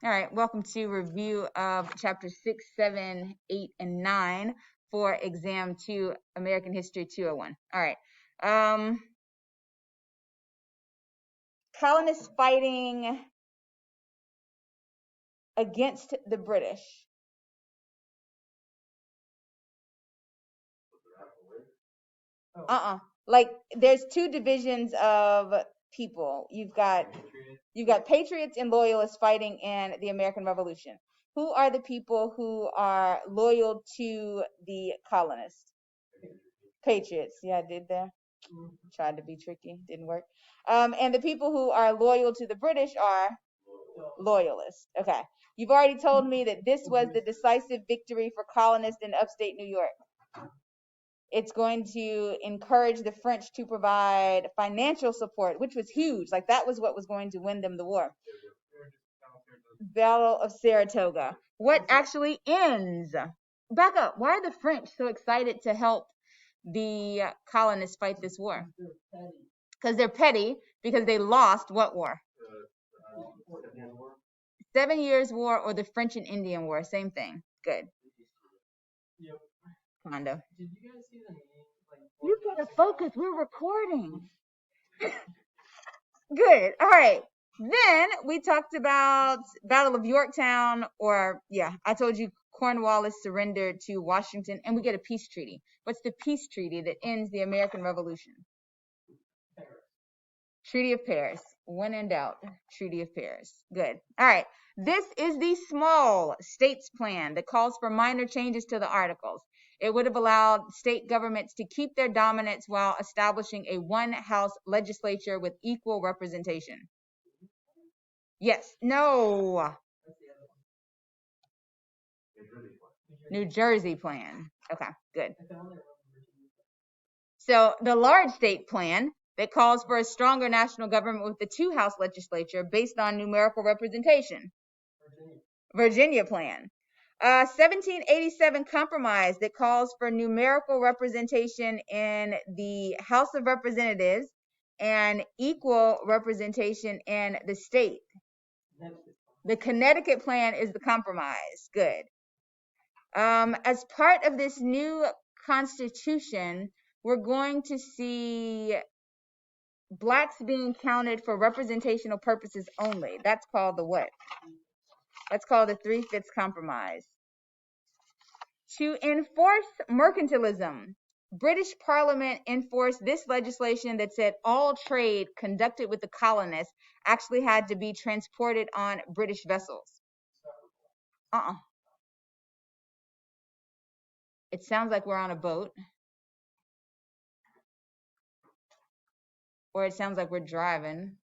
All right, welcome to review of chapter 6, 7, 8, and 9 for exam 2, American History 201. All right. Colonists fighting against the British. Like there's two divisions of people. You've got patriots and loyalists fighting in the American Revolution. Who are the people who are loyal to the colonists? Patriots. Yeah, I did there. Tried to be tricky, didn't work. And the people who are loyal to the British are loyalists. Okay. You've already told me that this was the decisive victory for colonists in upstate New York. It's going to encourage the French to provide financial support, which was huge. Like that was what was going to win them the war. Battle of Saratoga. What actually ends? Back up. Why are the French so excited to help the colonists fight this war? Because they're petty, because they lost what war? 7 Years' War or the French and Indian War. Same thing. Good. Yep. Kinda. Did you guys see the name? You gotta focus. We're recording. Good. All right. Then we talked about Battle of Yorktown, or I told you Cornwallis surrendered to Washington, and we get a peace treaty. What's the peace treaty that ends the American Revolution? Paris. Treaty of Paris. When in doubt, Treaty of Paris. Good. All right. This is the small states plan that calls for minor changes to the articles. It would have allowed state governments to keep their dominance while establishing a one-house legislature with equal representation. Yes. No. New Jersey plan. Okay, good. So the large state plan that calls for a stronger national government with the two-house legislature based on numerical representation. Virginia plan. 1787 compromise that calls for numerical representation in the House of Representatives and equal representation in the state. The Connecticut plan is the compromise. Good. As part of this new constitution, we're going to see blacks being counted for representational purposes only. That's called the what? That's called the 3/5 compromise. To enforce mercantilism, British Parliament enforced this legislation that said all trade conducted with the colonists actually had to be transported on British vessels. It sounds like we're on a boat. Or it sounds like we're driving.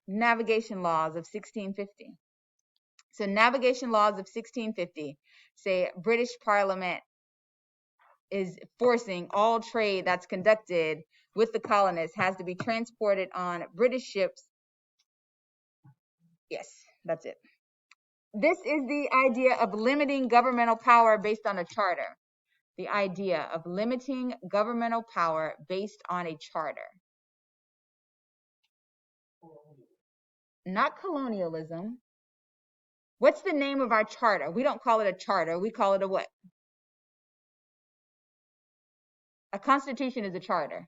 Navigation laws of 1650. So navigation laws of 1650 say British Parliament is forcing all trade that's conducted with the colonists has to be transported on British ships. Yes, that's it. This is the idea of limiting governmental power based on a charter. The idea of limiting governmental power based on a charter. Not colonialism. What's the name of our charter? We don't call it a charter. We call it a what? A constitution is a charter.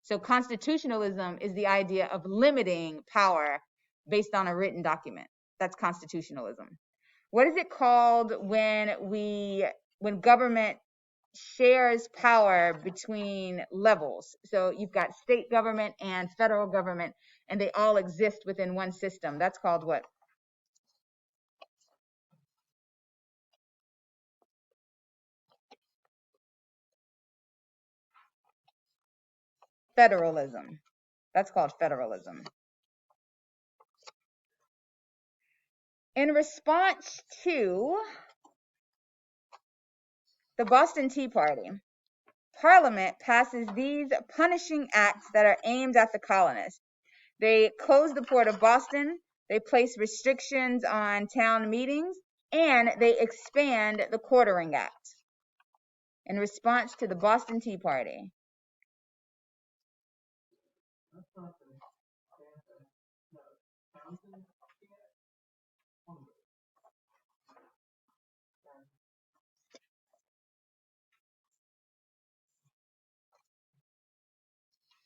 So constitutionalism is the idea of limiting power based on a written document. That's constitutionalism. What is it called when government shares power between levels? So you've got state government and federal government, and they all exist within one system. That's called what? Federalism. That's called federalism. In response to the Boston Tea Party, Parliament passes these punishing acts that are aimed at the colonists. They close the port of Boston, they place restrictions on town meetings, and they expand the Quartering Act in response to the Boston Tea Party.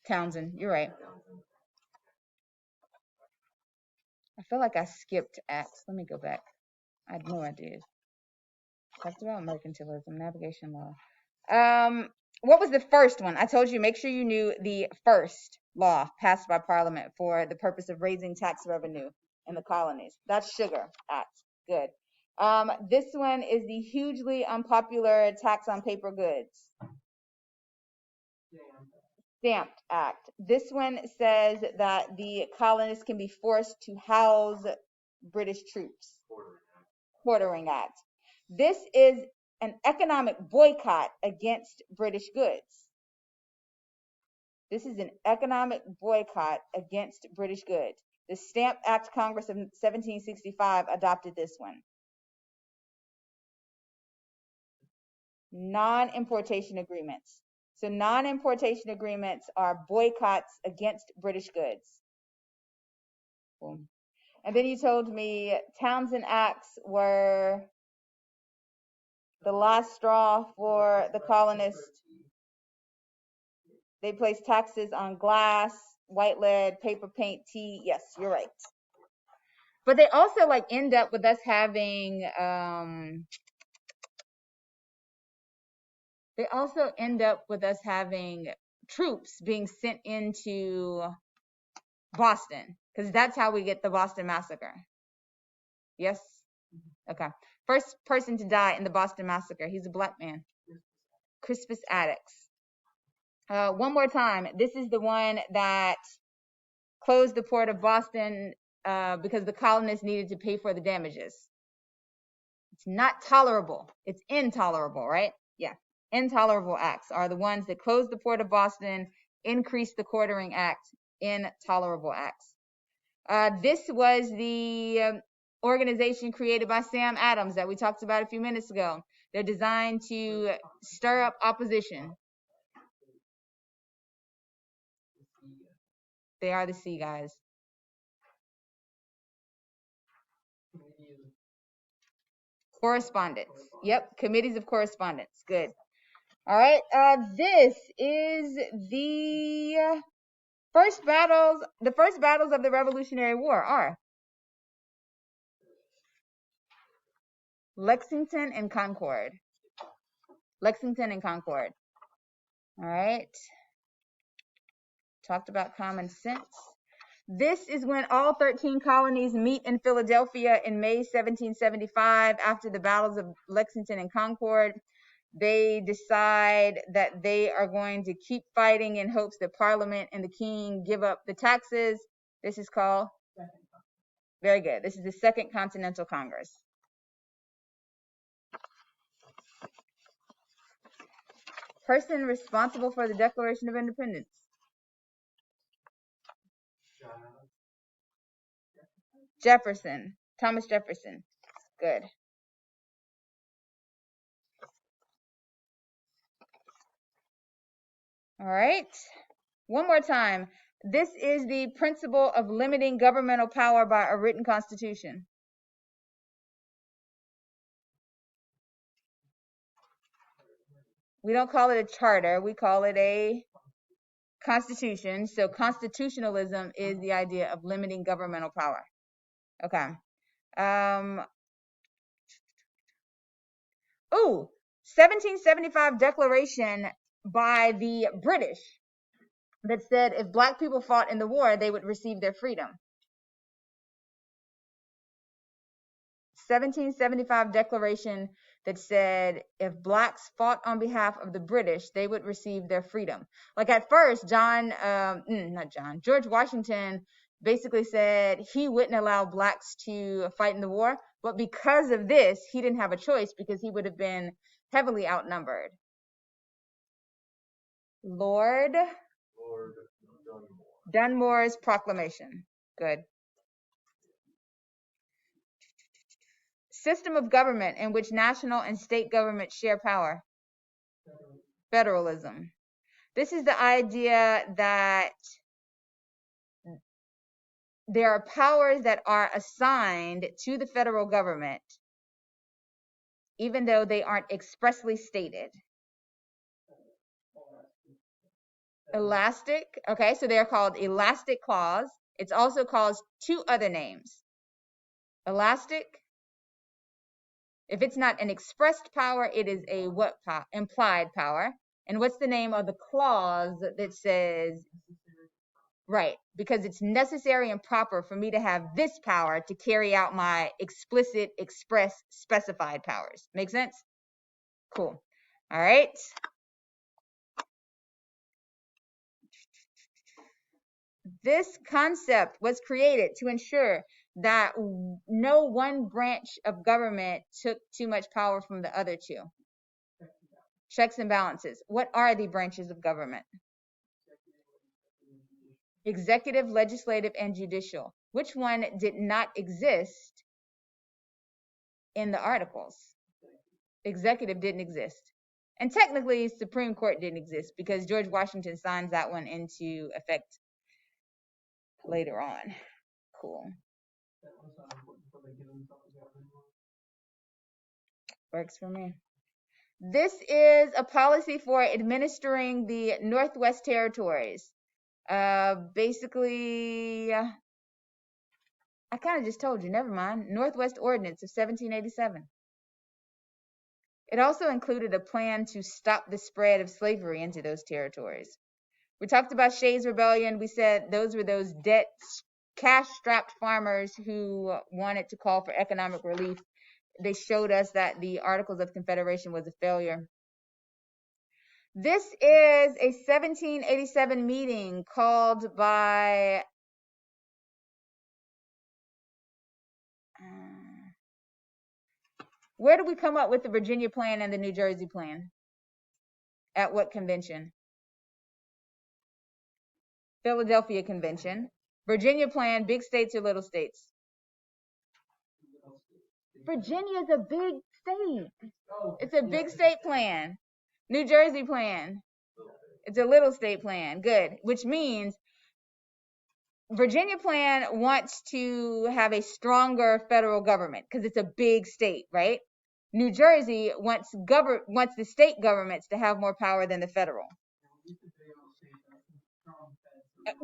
Townsend, you're right. I feel like I skipped acts. Let me go back. I had no idea. Talked about mercantilism, navigation law. What was the first one? I told you, make sure you knew the first law passed by Parliament for the purpose of raising tax revenue in the colonies. That's Sugar Act. Good. This one is the hugely unpopular tax on paper goods. Stamp Act. This one says that the colonists can be forced to house British troops. Quartering Act. This is an economic boycott against British goods. This is an economic boycott against British goods. The Stamp Act Congress of 1765 adopted this one. Non-importation agreements. So non-importation agreements are boycotts against British goods. Boom. And then you told me Townsend Acts were the last straw for the colonists. They placed taxes on glass, white lead, paper, paint, tea. Yes, you're right. But they also like end up with us having troops being sent into Boston, because that's how we get the Boston Massacre. Yes? Okay. First person to die in the Boston Massacre. He's a black man. Crispus Attucks. One more time. This is the one that closed the port of Boston because the colonists needed to pay for the damages. It's not tolerable. It's intolerable, right? Yeah. Intolerable acts are the ones that closed the port of Boston, increased the quartering act. Intolerable acts. This was the organization created by Sam Adams that we talked about a few minutes ago. They're designed to stir up opposition. They are the C guys. Correspondence. Yep, committees of correspondence. Good. All right. This is the first battles. The first battles of the Revolutionary War are Lexington and Concord. Lexington and Concord. All right. Talked about common sense. This is when all 13 colonies meet in Philadelphia in May 1775 after the battles of Lexington and Concord. They decide that they are going to keep fighting in hopes that Parliament and the King give up the taxes. This is called? Very good. This is the Second Continental Congress. Person responsible for the Declaration of Independence. Jefferson. Thomas Jefferson. Good. All right. One more time. This is the principle of limiting governmental power by a written constitution. We don't call it a charter. We call it a constitution. So constitutionalism is the idea of limiting governmental power. Okay. 1775 declaration by the British that said if black people fought in the war, they would receive their freedom. 1775 declaration that said if blacks fought on behalf of the British, they would receive their freedom. Like at first, George Washington basically said he wouldn't allow blacks to fight in the war, but because of this, he didn't have a choice because he would have been heavily outnumbered. Lord Dunmore's proclamation. Good. System of government in which national and state governments share power. Federalism. This is the idea that there are powers that are assigned to the federal government, even though they aren't expressly stated. Elastic, okay, so they're called elastic clause. It's also called two other names. Elastic, if it's not an expressed power, it is a what power? Implied power. And what's the name of the clause that says, right, because it's necessary and proper for me to have this power to carry out my explicit, express, specified powers. Make sense? Cool. All right. This concept was created to ensure that no one branch of government took too much power from the other two. Checks and balances. What are the branches of government? Executive, legislative, and judicial. Which one did not exist in the articles? Executive didn't exist. And technically, Supreme Court didn't exist because George Washington signs that one into effect later on. Cool. Works for me. This is a policy for administering the Northwest Territories. Basically, I kind of just told you, never mind. Northwest Ordinance of 1787. It also included a plan to stop the spread of slavery into those territories. We talked about Shays' Rebellion. We said those were those cash-strapped farmers who wanted to call for economic relief. They showed us that the Articles of Confederation was a failure. This is a 1787 meeting called by where do we come up with the Virginia Plan and the New Jersey Plan? At what convention? Philadelphia Convention. Virginia Plan, big states or little states? Virginia is a big state. It's a big state plan. New Jersey Plan. It's a little state plan. Good. Which means Virginia Plan wants to have a stronger federal government because it's a big state, right? New Jersey wants the state governments to have more power than the federal.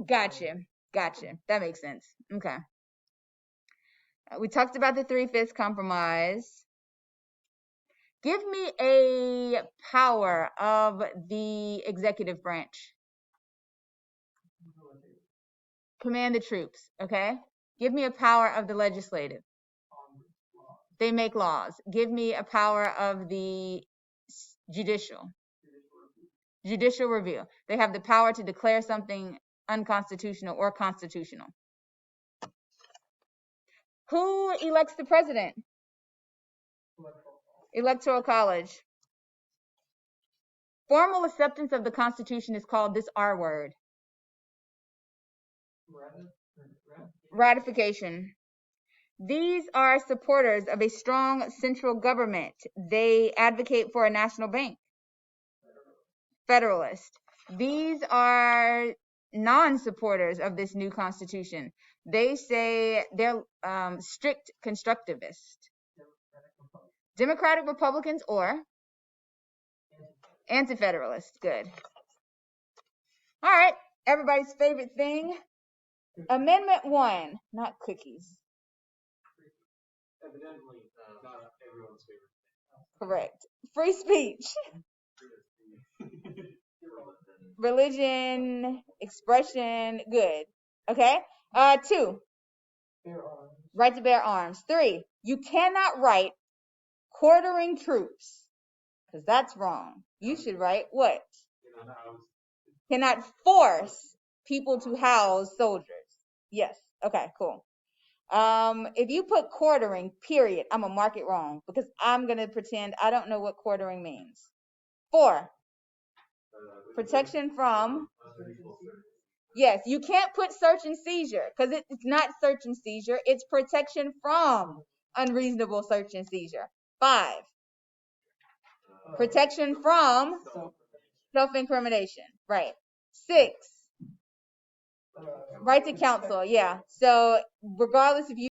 Gotcha. That makes sense. Okay. We talked about the 3/5 compromise. Give me a power of the executive branch. Command the troops, okay? Give me a power of the legislative. They make laws. Give me a power of the judicial. Judicial review. They have the power to declare something unconstitutional or constitutional. Who elects the president? Electoral College. Formal acceptance of the Constitution is called this R word. Ratification. These are supporters of a strong central government. They advocate for a national bank. Federalist. These are non-supporters of this new Constitution. They say they're strict constructivist. Democratic Republicans or anti-federalist. Good. All right. Everybody's favorite thing. Amendment 1. Not cookies. Evidently, not everyone's favorite. Correct. Free speech. Religion, expression, good. Okay. 2. Right to bear arms. 3. You cannot write quartering troops, because that's wrong. You should write what? Cannot force people to house soldiers. Yes. Okay, cool. If you put quartering, period, I'm gonna mark it wrong because I'm gonna pretend I don't know what quartering means. 4. Protection from. Yes, you can't put search and seizure because it's not search and seizure. It's protection from unreasonable search and seizure. 5. Protection from self-incrimination. Right. 6. Right to counsel, yeah. So regardless if you